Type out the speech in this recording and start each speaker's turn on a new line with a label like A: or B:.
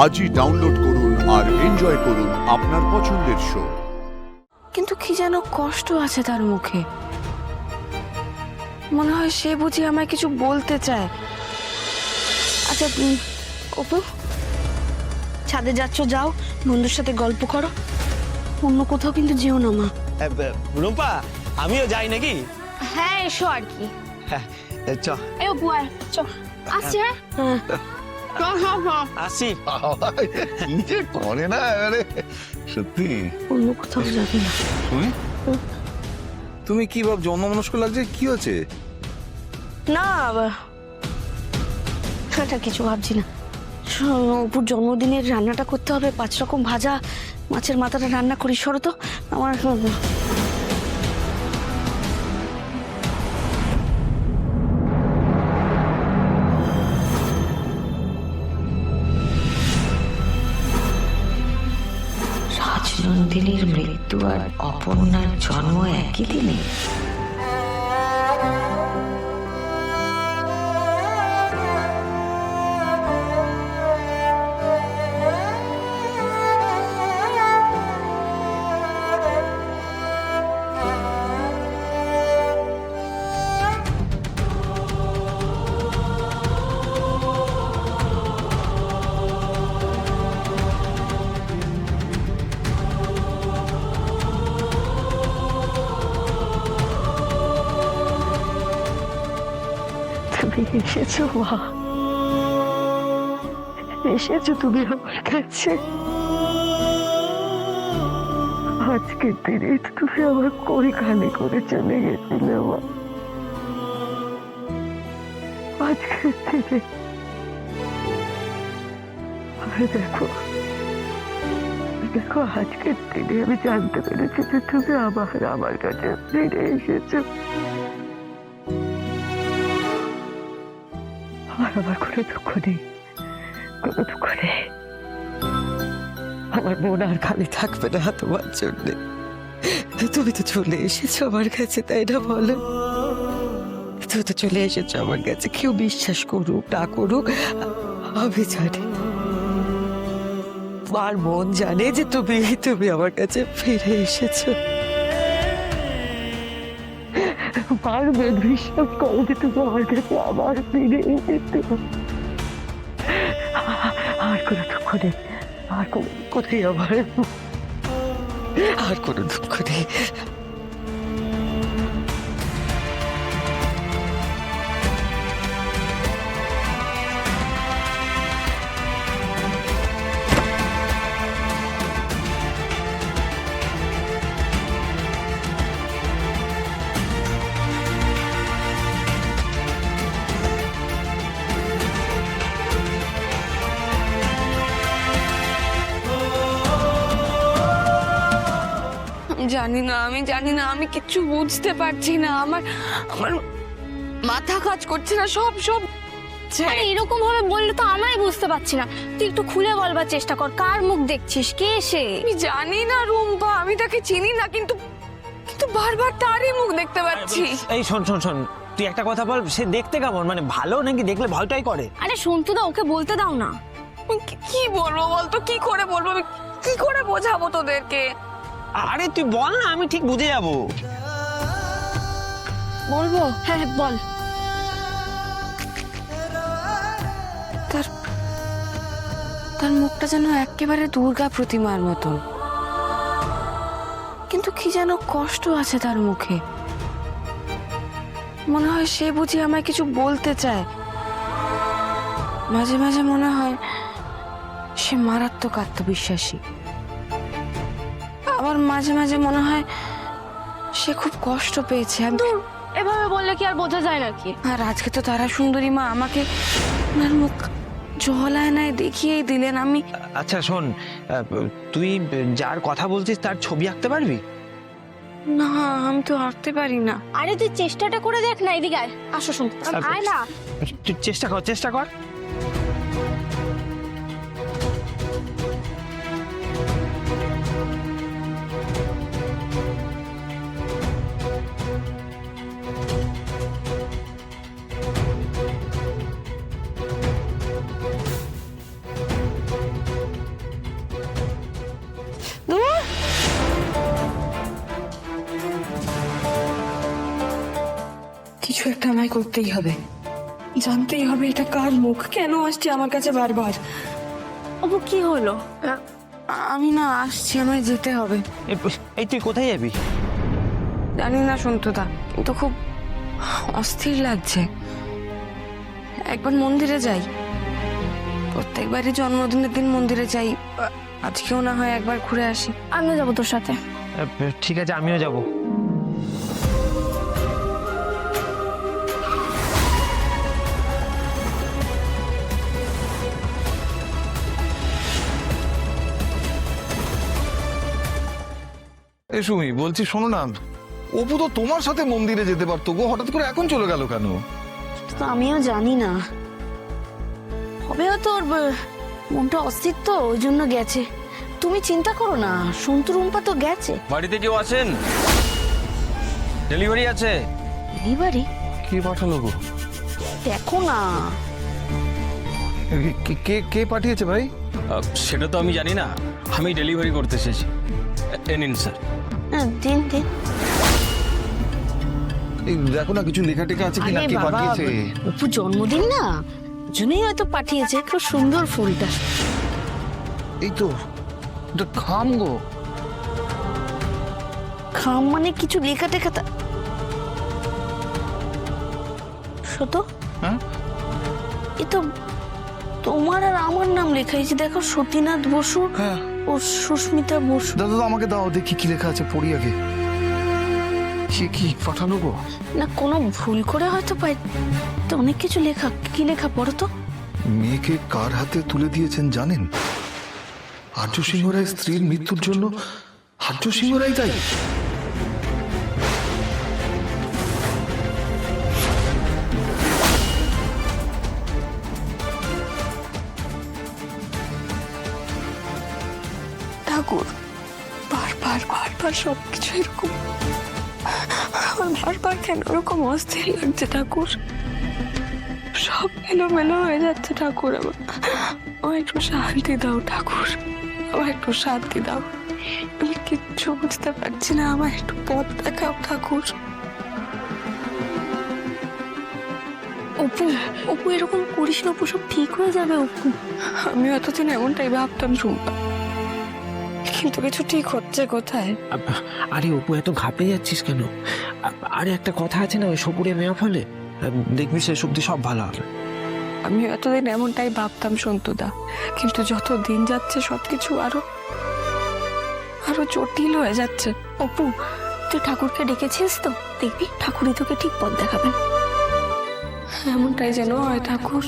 A: আজই ডাউনলোড করুন আর এনজয় করুন আপনার পছন্দের শো।
B: কিন্তু কি যেন কষ্ট আছে তার মুখে। মনে হয় সে বুঝি আমায় কিছু বলতে চায়। আচ্ছা অপু, ছাদে যাচ্ছ যাও, বন্ধুর সাথে গল্প করো, অন্য কোথাও কিন্তু যেও না মা।
C: রুম্পা, আমিও যাই নাকি?
D: হ্যাঁ এসো আর কি।
C: চ
D: এই অপু আয়, চ আসছি। হ্যাঁ
C: আসছি।
E: কি যে করে না আরে সত্যি।
B: অন্য কোথাও যাবি না।
E: তুমি কি ভাবছো? অন্যমনস্ক লাগছে, কি হয়েছে?
B: না এটা কিছু ভাবছি না। অপুর জন্মদিনের রান্নাটা করতে হবে, 5 রকম ভাজা, মাছের মাথাটা রান্না করি। সরো তো আমার।
F: রাজনন্দিনীর মৃত্যু আর অপর্ণার জন্ম একই দিনে।
B: তুমি এসেছো মা, এসেছো তুমি আমার কাছে। আজকের দিনে তুমি আমার কই খালি করে চলে গেছিলে মা। আজকের দিনে দেখো দেখো, আজকের দিনে আমি জানতে পেরেছি যে তুমি আমার কাছে ফিরে এসেছো। আমার কোনো দুঃখ নেই, কোনো দুঃখ নেই। আমার মন আর খালি থাকবে না তোমার জন্যে। তুমি তো চলে এসেছো আমার কাছে, তাই না বলো? তুমি তো চলে এসেছো আমার কাছে, কেউ বিশ্বাস করুক না করুক আমি জানি, আমার মন জানে যে তুমি আমার কাছে ফিরে এসেছো। পারবে বিশ্বাস করো যে তুমি আমার কাছে আবার ফিরে এসেছো। আর কোনো দুঃখ নেই, আর কোনো দুঃখ নেই আমার, আর কোনো দুঃখ নেই। আমি জানি না, আমি কিচ্ছু বুঝতে পারছি না। আমার মাথা কাজ করছে না, সব
D: আরে এরকম ভাবে বললে তো আমরাই বুঝতে পারছি না। তুই একটু খুলে বলবার চেষ্টা কর, কার মুখ দেখছিস, কে সে?
B: আমি জানি না রুম্পা, আমি তাকে চিনি না, কিন্তু বারবার তারই মুখ দেখতে পাচ্ছি।
C: এই শোন শোন শোন, তুই একটা কথা বল, সে দেখতে কেমন? মানে ভালো নাকি দেখলে ভয়টাই করে?
D: আরে সন্তু দা, ওকে বলতে দাও না।
B: কি বলবো বলতো, কি করে বলবো, আমি কি করে বোঝাবো তোদেরকে?
C: আরে তুই বল না, আমি ঠিক বুঝে যাবো।
D: বলবো? হ্যাঁ বল।
B: তার মুখটা যেন একেবারে দুর্গা প্রতিমার মতন, কিন্তু কি যেন কষ্ট আছে তার মুখে। মনে হয় সে বুঝি আমায় কিছু বলতে চায়। মাঝে মাঝে মনে হয় সে মারাত্মক আত্মবিশ্বাসী, আবার মাঝে মাঝে মনে হয় সে খুব কষ্ট পেয়েছে।
D: এভাবে বললে কি আর বোঝা যায় নাকি?
B: আর আজকে তো তারা সুন্দরী মা আমাকে ওনার মুখ জলায়নায় দেখিয়েই দিলেন। আমি
C: আচ্ছা শোন, তুই যার কথা বলছিস তার ছবি আঁকতে পারবি?
B: না, আমি তো আঁকতে পারি না।
D: আরে তুই চেষ্টাটা করে দেখ না, এদিকে আয়। আসো সন্তু, আয় না।
C: তুই চেষ্টা কর, চেষ্টা কর।
B: একটা আমায় করতেই হবে, জানতেই হবে এটা কার মুখ, কেন আসছে আমার কাছে বারবার।
D: অপু কি হলো?
B: আমি না আসছি, আমায় যেতে হবে।
C: এই তুই কোথায় যাবি?
B: জানি না সন্তুদা, কিন্তু খুব অস্থির লাগছে। একবার মন্দিরে যাই, প্রত্যেকবারই জন্মদিনের দিন মন্দিরে যাই, আজকেও না হয় একবার ঘুরে আসি।
D: আমিও যাবো তোর সাথে।
C: ঠিক আছে, আমিও যাব।
E: এ সুমি, বলছি শোনো না, অপু তো তোমার সাথে মন্দিরে যেতে পারতো গো, হঠাৎ করে এখন চলে গেল কেন?
D: তো আমিও জানি না, হবে হয়তো ওর মনটা অস্থির তো, ওই জন্য গেছে। তুমি চিন্তা করো না, সন্তু রুম্পা তো গেছে।
G: বাড়িতে কেউ আছেন? ডেলিভারি আছে।
D: ডেলিভারি?
E: কে পাঠালো গো?
D: দেখো না।
E: কে কে পাঠিয়েছে ভাই?
G: সেটা তো আমি জানি না, আমি ডেলিভারি করতে এসেছি। নিন স্যার।
D: হ্যাঁ, দিন দিন।
E: এই দেখো না, কিছু লেখা টেখা আছে কি না,
D: আরে
E: কে
D: বাবা,
E: পাঠিয়েছে?
D: অপু জন্মদিন না, জন্যই হয়তো পাঠিয়েছে। খুব সুন্দর ফুলটা।
E: এই তো, এটা খাম গো।
D: খাম মানে কিছু লেখা টেখা শত?
E: হ্যাঁ,
D: এ তো তোমার আর আমার নাম লেখা হয়েছে, দেখো, সতীনাথ বসু
E: হ্যাঁ।
D: ও সুস্মিতা বসু।
E: দাদা আমাকে দাও, দেখি কি লেখা আছে, পড়ি আগে। কি পাঠালো গো?
D: না, কোনো ভুল করে হয়তো পাই, তো অনেক কিছু লেখা। কি লেখা পড়ো তো।
E: মেয়েকে কার হাতে তুলে দিয়েছেন জানেন? আর্য সিংহ রায় স্ত্রীর মৃত্যুর জন্য আর্য সিংহ রায় দায়ী।
B: ঠাকুর, বারবার বারবার সবকিছু এরকম, আমার বারবার কেন এরকম অস্থির লাগছে ঠাকুর? সব এলোমেলো হয়ে যাচ্ছে ঠাকুর। আমার একটু শান্তি দাও ঠাকুর, আমার একটু শান্তি দাও। আমি কিচ্ছু বুঝতে পারছি না, আমার একটু পথ দেখাও ঠাকুর।
D: অপু, অপু এরকম করিস না, অপু, সব ঠিক হয়ে যাবে অপু।
B: আমি এতদিন এমনটাই ভাবতাম শুনতাম, কিন্তু কিছু ঠিক হচ্ছে কোথায়?
C: আরে অপু, এত ঘাবড়ে যাচ্ছিস কেন? আরে একটা কথা আছে না, ওই সপুরে মেয়া ফলে, দেখবি শেষ অব্দি সব ভালো হবে।
B: আমি এতদিন এমনটাই ভাবতাম সন্তুদা, কিন্তু যত দিন যাচ্ছে সবকিছু আরো আরো জটিল হয়ে যাচ্ছে।
D: অপু, তুই ঠাকুরকে ডেকেছিস তো, দেখবি ঠাকুরই তোকে ঠিক পথ দেখাবেন।
B: এমনটাই যেন হয় ঠাকুর।